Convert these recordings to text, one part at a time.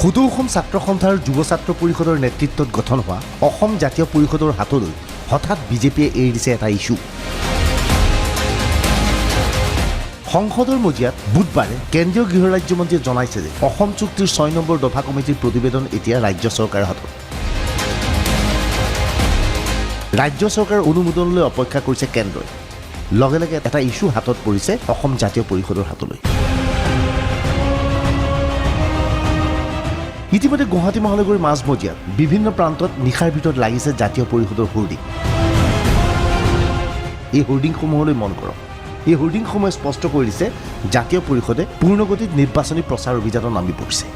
সদৌ অসম ছাত্ৰ সন্থা আৰু যুৱ ছাত্ৰ পৰিষদৰ নেতৃত্বত গঠন হোৱা অসম জাতীয় পৰিষদৰ হাতলৈ হঠাৎ বিজেপিয়ে এৰি দিছে এটা ইস্যু। সংসদৰ মজিয়াত বুধবাৰে কেন্দ্ৰীয় গৃহ ৰাজ্যমন্ত্ৰীয়ে জনাইছে যে অসম চুক্তিৰ ৬ নম্বৰ দফা কমিটিৰ প্ৰতিবেদন এতিয়া ৰাজ্য চৰকাৰৰ হাতত। ৰাজ্য চৰকাৰৰ অনুমোদনলৈ অপেক্ষা কৰিছে কেন্দ্ৰই। লগে লগে এটা ইস্যু হাতত পৰিছে অসম জাতীয় পৰিষদৰ হাতলৈ। ইতিমধ্যে গুৱাহাটী মহানগৰীৰ মাজমজিয়াত বিভিন্ন প্ৰান্তত নিশাৰ ভিতৰত লাগিছে জাতীয় পৰিষদৰ হোৰ্ডিং। এই হোৰ্ডিংসমূহলৈ মন কৰক। এই হোৰ্ডিংসমূহে স্পষ্ট কৰি দিছে জাতীয় পৰিষদে পূৰ্ণগতিত নিৰ্বাচনী প্ৰচাৰ অভিযানত নামি পৰিছে।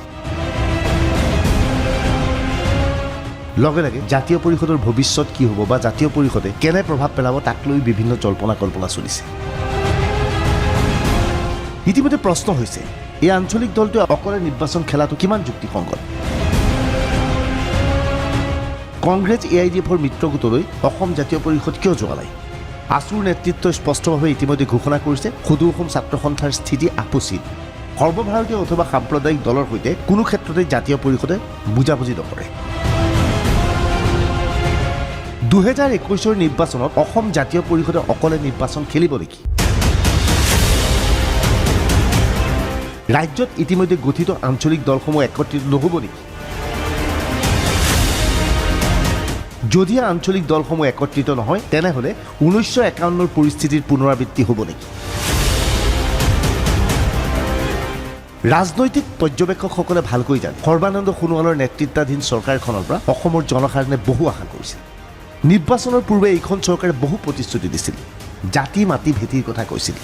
লগে লগে জাতীয় পৰিষদৰ ভৱিষ্যত কি হ'ব বা জাতীয় পৰিষদে কেনে প্ৰভাৱ পেলাব তাক লৈ বিভিন্ন জল্পনা কল্পনা চলিছে। ইতিমধ্যে প্ৰশ্ন হৈছে এই আঞ্চলিক দলটোৱে অকলে নিৰ্বাচন খেলাটো কিমান যুক্তিসংগত। কংগ্ৰেছ AIDFৰ মিত্ৰগোটলৈ অসম জাতীয় পৰিষদ কিয় যোৱা নাই? আছুৰ নেতৃত্বই স্পষ্টভাৱে ইতিমধ্যে ঘোষণা কৰিছে সদৌ অসম ছাত্ৰ সন্থাৰ স্থিতি আপোচীন। সৰ্বভাৰতীয় অথবা সাম্প্ৰদায়িক দলৰ সৈতে কোনো ক্ষেত্ৰতে জাতীয় পৰিষদে বুজাবুজি নকৰে। 2021 নিৰ্বাচনত অসম জাতীয় পৰিষদে অকলে নিৰ্বাচন খেলিব নেকি? ৰাজ্যত ইতিমধ্যে গঠিত আঞ্চলিক দলসমূহ একত্ৰিত নহ'ব নেকি? যদি আঞ্চলিক দলসমূহ একত্ৰিত নহয় তেনেহ'লে 1951 পৰিস্থিতিৰ পুনৰাবৃত্তি হ'ব নেকি? ৰাজনৈতিক পৰ্যবেক্ষকসকলে ভালকৈ জানে সৰ্বানন্দ সোণোৱালৰ নেতৃত্বাধীন চৰকাৰখনৰ পৰা অসমৰ জনসাধাৰণে বহু আশা কৰিছিল। নিৰ্বাচনৰ পূৰ্বে এইখন চৰকাৰে বহু প্ৰতিশ্ৰুতি দিছিল, জাতি মাটি ভেটিৰ কথা কৈছিল,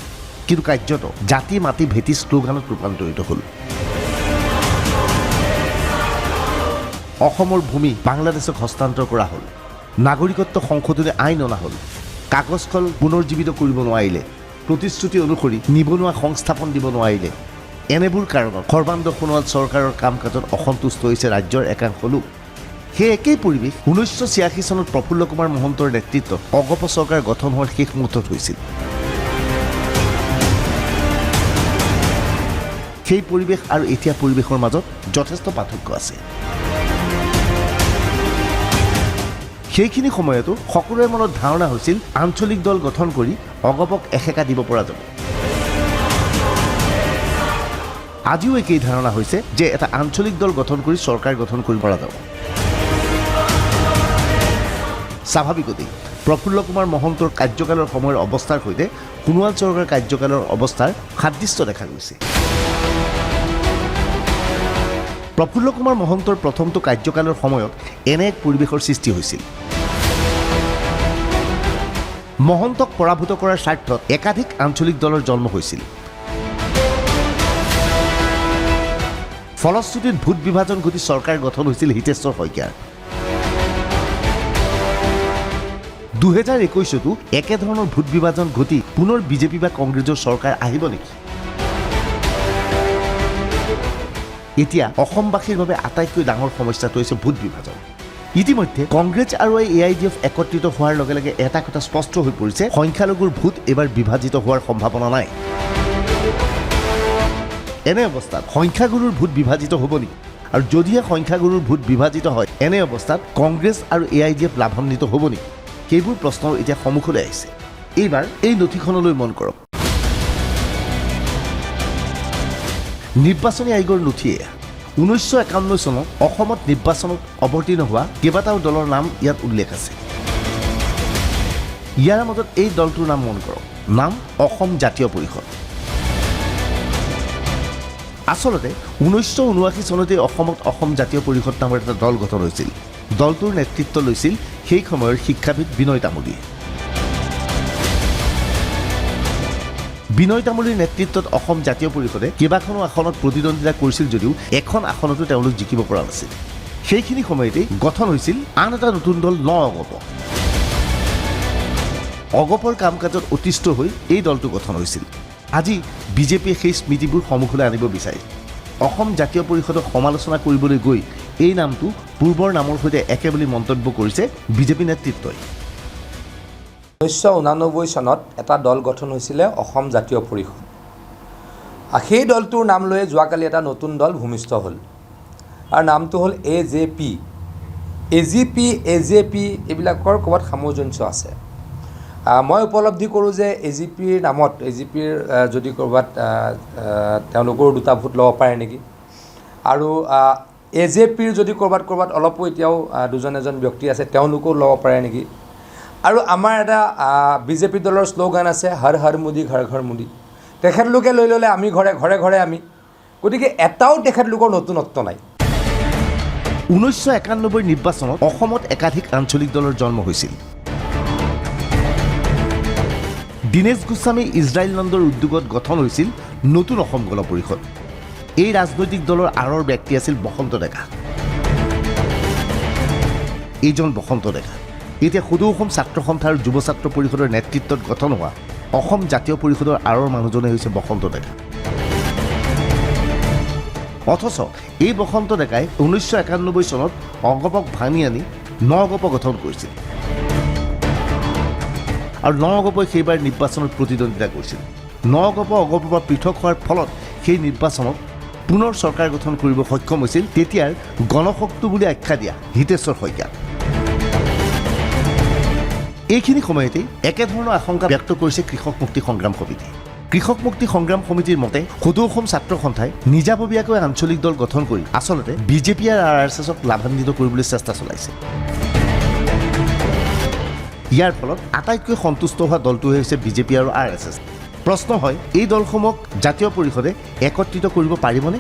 কিন্তু কাৰ্যত জাতি মাটি ভেটি শ্লোগানত ৰূপান্তৰিত হ'ল। অসমৰ ভূমি বাংলাদেশক হস্তান্তৰ কৰা হ'ল, নাগৰিকত্ব সংশোধনী আইন অনা হ'ল, কাগজখন পুনৰ্জীৱিত কৰিব নোৱাৰিলে, প্ৰতিশ্ৰুতি অনুসৰি নিবনুৱা সংস্থাপন দিব নোৱাৰিলে। এনেবোৰ কাৰণত সৰ্বানন্দ সোণোৱাল চৰকাৰৰ কাম কাজত অসন্তুষ্ট হৈছে ৰাজ্যৰ একাংশ লোক। সেই একেই পৰিৱেশ 1986 চনত প্ৰফুল্ল কুমাৰ মহন্তৰ নেতৃত্বত অগপ চৰকাৰ গঠন হোৱাৰ শেষ মুহূৰ্তত হৈছিল। সেই পৰিৱেশ আৰু এতিয়া পৰিৱেশৰ মাজত যথেষ্ট পাৰ্থক্য আছে। সেইখিনি সময়তো সকলোৰে মনত ধাৰণা হৈছিল আঞ্চলিক দল গঠন কৰি অগপক এসেকা দিব পৰা যাব। আজিও একেই ধাৰণা হৈছে যে এটা আঞ্চলিক দল গঠন কৰি চৰকাৰ গঠন কৰিব পৰা যাব। স্বাভাৱিকতেই প্ৰফুল্ল কুমাৰ মহন্তৰ কাৰ্যকালৰ সময়ৰ অৱস্থাৰ সৈতে সোণোৱাল চৰকাৰৰ কাৰ্যকালৰ অৱস্থাৰ সাদৃশ্য দেখা গৈছে। প্ৰফুল্ল কুমাৰ মহন্তৰ প্ৰথমটো কাৰ্যকালৰ সময়ত এনে এক পৰিৱেশৰ সৃষ্টি হৈছিল। মহন্তক পৰাভূত কৰাৰ স্বাৰ্থত একাধিক আঞ্চলিক দলৰ জন্ম হৈছিল। ফলশ্ৰুতিত ভোট বিভাজন ঘটি চৰকাৰ গঠন হৈছিল হিতেশ্বৰ শইকীয়াৰ। 2021তো একেধৰণৰ ভোট বিভাজন ঘটি পুনৰ বিজেপি বা কংগ্ৰেছৰ চৰকাৰ আহিব নেকি? এতিয়া অসমবাসীৰ বাবে আটাইতকৈ ডাঙৰ সমস্যাটো হৈছে ভোট বিভাজন। ইতিমধ্যে কংগ্ৰেছ আৰু AIDF একত্ৰিত হোৱাৰ লগে লগে এটা কথা স্পষ্ট হৈ পৰিছে, সংখ্যালঘুৰ ভোট এইবাৰ বিভাজিত হোৱাৰ সম্ভাৱনা নাই। এনে অৱস্থাত সংখ্যাগুৰুৰ ভোট বিভাজিত হ'ব নেকি? আৰু যদিহে সংখ্যাগুৰুৰ ভোট বিভাজিত হয় এনে অৱস্থাত কংগ্ৰেছ আৰু AIDF লাভান্বিত হ'ব নেকি? সেইবোৰ প্ৰশ্ন এতিয়া সন্মুখলৈ আহিছে। এইবাৰ এই নথিখনলৈ মন কৰক। নিৰ্বাচনী আয়োগৰ নথিয়ে 1951 চনত অসমত নিৰ্বাচনত অৱতীৰ্ণ হোৱা কেইবাটাও দলৰ নাম ইয়াত উল্লেখ আছে। ইয়াৰ মাজত এই দলটোৰ নাম মন কৰক, নাম অসম জাতীয় পৰিষদ। আচলতে 1979 চনতে অসমত অসম জাতীয় পৰিষদ নামৰ এটা দল গঠন হৈছিল। দলটোৰ নেতৃত্ব লৈছিল সেই সময়ৰ শিক্ষাবিদ বিনয় তামুলীয়ে। বিনয় তামুলীৰ নেতৃত্বত অসম জাতীয় পৰিষদে কেইবাখনো আসনত প্ৰতিদ্বন্দ্বিতা কৰিছিল যদিও এখন আসনতো তেওঁলোক জিকিব পৰা নাছিল। সেইখিনি সময়তেই গঠন হৈছিল আন এটা নতুন দল অগপ। অগপৰ কাম কাজত অতিষ্ঠ হৈ এই দলটো গঠন হৈছিল। আজি বিজেপিয়ে সেই স্মৃতিবোৰ সন্মুখলৈ আনিব বিচাৰে। অসম জাতীয় পৰিষদক সমালোচনা কৰিবলৈ গৈ এই নামটো পূৰ্বৰ নামৰ সৈতে একে বুলি মন্তব্য কৰিছে বিজেপি নেতৃত্বই। 1989 চনত এটা দল গঠন হৈছিলে অসম জাতীয় পৰিষদ। সেই দলটোৰ নাম লৈ যোৱাকালি এটা নতুন দল ভূমিষ্ঠ হ'ল। আৰু নামটো হ'ল AJP AJP এইবিলাকৰ ক'ৰবাত সামঞ্জস্য আছে মই উপলব্ধি কৰোঁ যে AJPৰ নামত AJPৰ যদি ক'ৰবাত তেওঁলোকৰ দুটা ভোট ল'ব পাৰে নেকি আৰু AJPৰ যদি ক'ৰবাত অলপো এতিয়াও দুজন এজন ব্যক্তি আছে তেওঁলোকেও ল'ব পাৰে নেকি আৰু আমাৰ এটা BJP দলৰ শ্লোগান আছে হৰ হৰ মোদী ঘৰ ঘৰ মোদী তেখেতলোকে লৈ ল'লে আমি ঘৰে ঘৰে আমি গতিকে এটাও তেখেতলোকৰ নতুনত্ব নাই 1991 নিৰ্বাচনত অসমত একাধিক আঞ্চলিক দলৰ জন্ম হৈছিল দীনেশ গোস্বামী ইজৰাইল নন্দৰ উদ্যোগত গঠন হৈছিল নতুন অসম গণ পৰিষদ এই ৰাজনৈতিক দলৰ আঁৰৰ ব্যক্তি আছিল বসন্ত ডেকা এইজন বসন্ত ডেকা এতিয়া সদৌ অসম ছাত্ৰ সন্থা আৰু যুৱ ছাত্ৰ পৰিষদৰ নেতৃত্বত গঠন হোৱা অসম জাতীয় পৰিষদৰ আঁৰৰ মানুহজনে হৈছে বসন্ত ডেকা অথচ এই বসন্ত ডেকাই 1991 চনত অগপক ভাঙি আনি নগপ গঠন কৰিছিল আৰু নগপই সেইবাৰ নিৰ্বাচনত প্ৰতিদ্বন্দ্বিতা কৰিছিল নগপ অগপৰ পৰা পৃথক হোৱাৰ ফলত সেই নিৰ্বাচনত পুনৰ চৰকাৰ গঠন কৰিব সক্ষম হৈছিল তেতিয়াৰ গণশক্তি বুলি আখ্যা দিয়া হিতেশ্বৰ শইকীয়া এইখিনি সময়তেই একেধৰণৰ আশংকা ব্যক্ত কৰিছে কৃষক মুক্তি সংগ্ৰাম সমিতি কৃষক মুক্তি সংগ্ৰাম সমিতিৰ মতে সদৌ অসম ছাত্ৰ সন্থাই নিজাববীয়াকৈ আঞ্চলিক দল গঠন কৰি আচলতে বিজেপি আৰু RSSক লাভান্বিত কৰিবলৈ চেষ্টা চলাইছে ইয়াৰ ফলত আটাইতকৈ সন্তুষ্ট হোৱা দলটো হৈছে বিজেপি আৰু RSS প্ৰশ্ন হয় এই দলসমূহক জাতীয় পৰিষদে একত্ৰিত কৰিব পাৰিবনে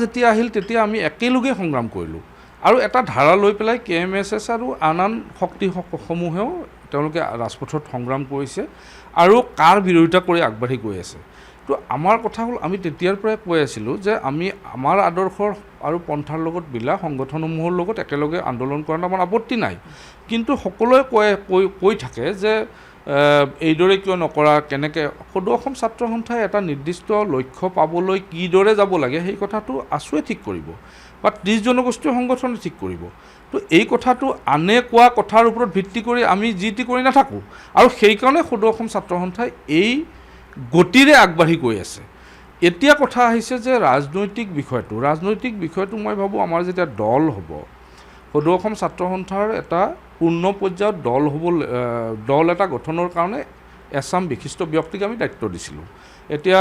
যেতিয়া আহিল তেতিয়া আমি একেলগে সংগ্ৰাম কৰিলোঁ আৰু এটা ধাৰা লৈ পেলাই KMSS আৰু আন শক্তিসমূহেও তেওঁলোকে ৰাজপথত সংগ্ৰাম কৰিছে আৰু কাৰ বিৰোধিতা কৰি আগবাঢ়ি গৈ আছে তো আমাৰ কথা হ'ল আমি তেতিয়াৰ পৰাই কৈ আছিলোঁ যে আমি আমাৰ আদৰ্শৰ আৰু পন্থাৰ লগত মিলা সংগঠনসমূহৰ লগত একেলগে আন্দোলন কৰাত আমাৰ আপত্তি নাই কিন্তু সকলোৱে কৈ থাকে যে এইদৰে কিয় নকৰা কেনেকৈ সদৌ অসম ছাত্ৰ সন্থাই এটা নিৰ্দিষ্ট লক্ষ্য পাবলৈ কিদৰে যাব লাগে সেই কথাটো আছুৱে ঠিক কৰিব বা 30 জনগোষ্ঠীয় সংগঠনে ঠিক কৰিব তো এই কথাটো আনে কোৱা কথাৰ ওপৰত ভিত্তি কৰি আমি যি টি কৰি নাথাকোঁ আৰু সেইকাৰণে সদৌ অসম ছাত্ৰ সন্থাই এই গতিৰে আগবাঢ়ি গৈ আছে এতিয়া কথা আহিছে যে ৰাজনৈতিক বিষয়টো মই ভাবোঁ আমাৰ যেতিয়া দল হ'ব সদৌ অসম ছাত্ৰ সন্থাৰ এটা পূৰ্ণ পৰ্যায়ত দল এটা গঠনৰ কাৰণে এছাম বিশিষ্ট ব্যক্তিক আমি দায়িত্ব দিছিলোঁ এতিয়া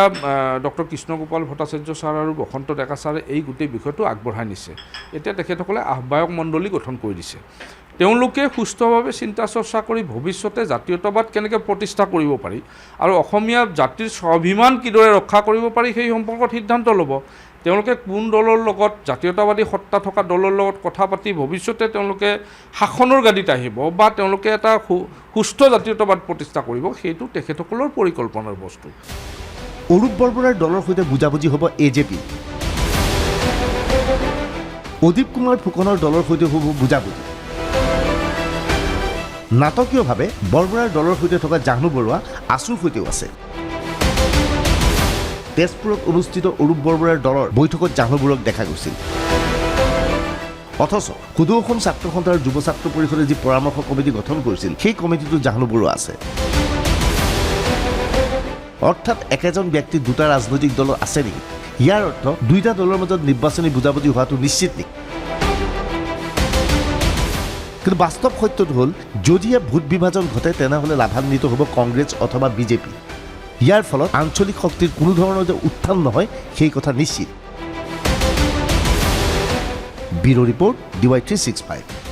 ডক্টৰ কৃষ্ণগোপাল ভট্টাচাৰ্য ছাৰ আৰু বসন্ত ডেকা ছাৰে এই গোটেই বিষয়টো আগবঢ়াই নিছে এতিয়া তেখেতসকলে আহ্বায়ক মণ্ডলী গঠন কৰি দিছে তেওঁলোকে সুস্থভাৱে চিন্তা চৰ্চা কৰি ভৱিষ্যতে জাতীয়তাবাদ কেনেকৈ প্ৰতিষ্ঠা কৰিব পাৰি আৰু অসমীয়া জাতিৰ স্বাভিমান কিদৰে ৰক্ষা কৰিব পাৰি সেই সম্পৰ্কত সিদ্ধান্ত ল'ব তেওঁলোকে কোন দলৰ লগত জাতীয়তাবাদী সত্তা থকা দলৰ লগত কথা পাতি ভৱিষ্যতে তেওঁলোকে শাসনৰ গাদীত আহিব বা তেওঁলোকে এটা সুস্থ জাতীয়তাবাদ প্ৰতিষ্ঠা কৰিব সেইটো তেখেতসকলৰ পৰিকল্পনাৰ বস্তু অৰূপ বৰবৰাৰ দলৰ সৈতে বুজাবুজি হ'ব AJP অদীপ কুমাৰ ফুকনৰ দলৰ সৈতে হ'ব বুজাবুজি নাটকীয়ভাৱে বৰবৰাৰ দলৰ সৈতে থকা জাহ্নু বৰুৱা আছুৰ সৈতেও আছে তেজপুৰত অনুষ্ঠিত অৰূপ বৰবৰাৰ দলৰ বৈঠকত জাহ্নু বৰুৱাক দেখা গৈছিল অথচ সদৌ অসম ছাত্ৰ সন্থা আৰু যুৱ ছাত্ৰ পৰিষদে যি পৰামৰ্শ কমিটি গঠন কৰিছিল সেই কমিটিটো জাহ্নু বৰুৱা আছে অৰ্থাৎ একেজন ব্যক্তি দুটা ৰাজনৈতিক দল আছে নেকি ইয়াৰ অৰ্থ দুইটা দলৰ মাজত নিৰ্বাচনী বুজাবুজি হোৱাটো নিশ্চিত নেকি কিন্তু বাস্তৱ সত্যটো হ'ল যদিহে ভোট বিভাজন ঘটে তেনেহ'লে লাভান্বিত হ'ব কংগ্ৰেছ অথবা বিজেপি ইয়াৰ ফলত আঞ্চলিক শক্তিৰ কোনো ধৰণৰ যে উত্থান নহয় সেই কথা নিশ্চিত ব্যুৰ' ৰিপৰ্ট DY365